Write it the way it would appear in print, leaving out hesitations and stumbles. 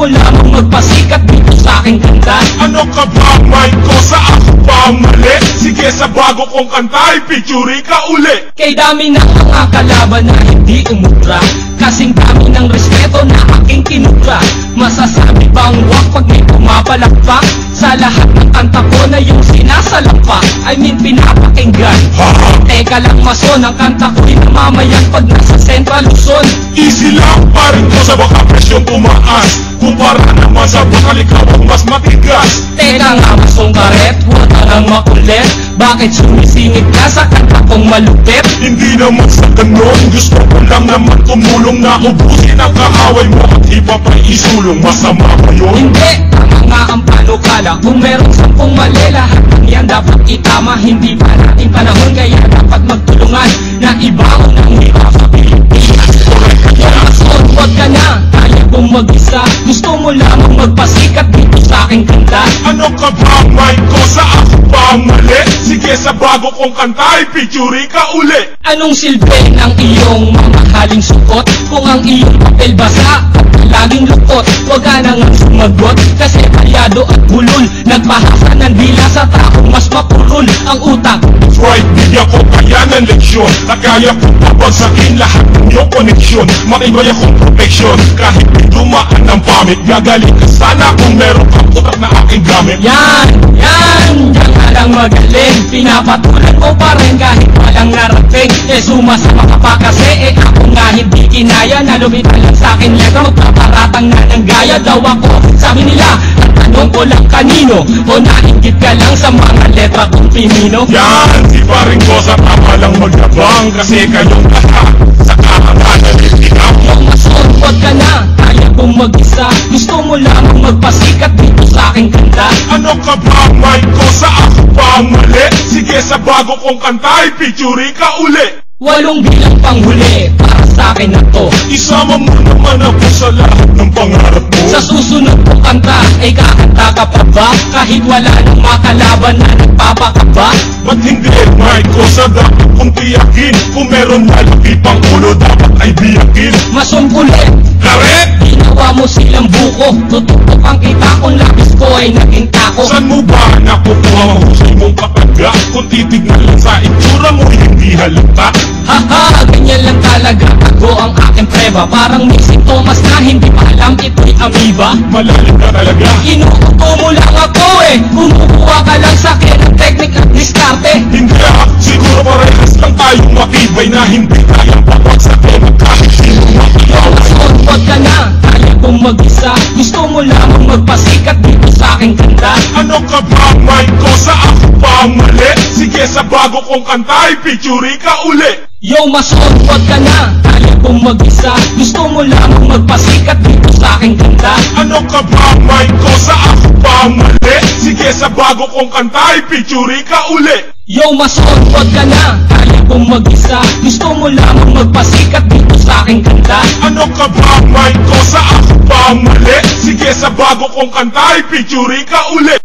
mo lamang magpasikat dito sa aking kanta. Ano ka ba, mic ko? Sa ako ba mali? Sige, sa bago kong kanta, ipitsuri ka uli. Kay dami ng mga kalaban na hindi umubra, kasing dami ng respeto na aking kinubra. Masasabi bang wak pag may pumapalakpak sa lahat ng kanta ko na yung sinasalampak? I mean pinapakinggan. Teka lang mason, ang kanta ko'y namamayan pag nasa Central Luzon. Easy lang pa rin ko sa baka presyong tumaas, kumpara naman sa bakal ikaw ang mas matigas. Teka nga masong karet, huwag ka lang makulit. Bakit sumisingit ka sa kanta kong malupit? Hindi naman sa ganon, gusto ko lang naman tumulong na ubusin ang kaaway mo at iba pa isulong. Masama ba yun? Hindi, tama nga ang panukala. Kung merong 10 mali, lahat ng yan dapat itama. Hindi pa natin panahon, kaya dapat magtulungan na ibaon ang hirap sa Pilipinas. Mason, huwag ka na, kaya kong mag-isa. Gusto mo lamang magpasikat dito sa aking kanta. Ano ka ba, mic ko? Sa ako ba mali? Sige, sa bago kong kanta, ipitsuri ka uli. Anong silbi ng iyong mamahaling suot? Kung ang iyong papel basa at laging lukot, huwag ka nang sumagot, kasi palyado at bulol. Nagpahasa ng dila sa taong mas mapurol ang utak. Right, bigyan ko kaya ng leksyon at kaya kong babagsakin lahat ng iyong koneksyon. Matibay akong protection kahit may dumaan ng pamit. Gagaling ka sana kung meron kang utak na aking gamit. Yan ka lang magaling. Pinapatulan ko pa rin kahit walang narating. Sumasama ka pa kasi ako nga hindi kinaya na lumitan lang sa akin letra. Magpaparatang na ng gaya daw ako. Sabi nila, ang tanong ko lang kanino, o nainggit ka lang sa mga letra kong pinino? Yan, di pa rin ko sa tama lang magyabang, kasi kayong lahat sa kahanganan itinam. Yung mason, huwag ka na, kaya kong mag-isa. Gusto mo lamang magpasikat dito sa aking kanta. Ano ka ba, mic ko? Sa ako ba mali? Sige, sa bago kong kanta, ipitsuri ka uli. 8 bilang panghuli para sa akin na to. Isama mo naman ako sa lahat ng pangarap mo. Sa susunod kong kanta, ay kakanta ka pa ba? Kahit wala nang makalaban na nagpapakaba. Ba't hindi, mic ko? Sa dapat kong tiyakin, kung meron lalaki pang ulo, dapat ay biyakin. Masungkulit, Karet! ginawa mo silang buko. Tututok ang kita kung labis ko ay naging tako. Saan mo ba nakukuha mahusay mong kataga? Kung titignan lang sa itsura mo, hindi halata. Haha, ganyan lang talaga ako ang aking preba. Parang may sintomas na hindi pa alam ito'y amoeba. Malalim ka talaga. Inuuto mo lang ako kumukuha ka lang sa akin ng technique at diskarte. Hindi siguro parehas lang tayong matibay na hindi kayang pabagsakin kahit sino makiyaw. Huwag ka na, kaya kong mag-isa. Gusto mo lamang magpasikat dito sa aking kanta. Ano ka ba, mic ko? Sa ako ba mali? Sige, sa bago kong kanta, ipitsuri ka uli. Yo mason, huwag ka na, kaya kong mag-isa. Gusto mo lamang magpasikat dito sa aking kanta. Ano ka ba, mic ko? Sa ako ba mali? Sige, sa bago kong kanta, ipitsuri ka uli. Yo mason, huwag ka na, kaya kong mag-isa. Gusto mo lamang magpasikat dito sa aking kanta. Ano ka ba, mic ko? Sa ako ba mali? Sige, sa bago kong kanta, ipitsuri ka uli.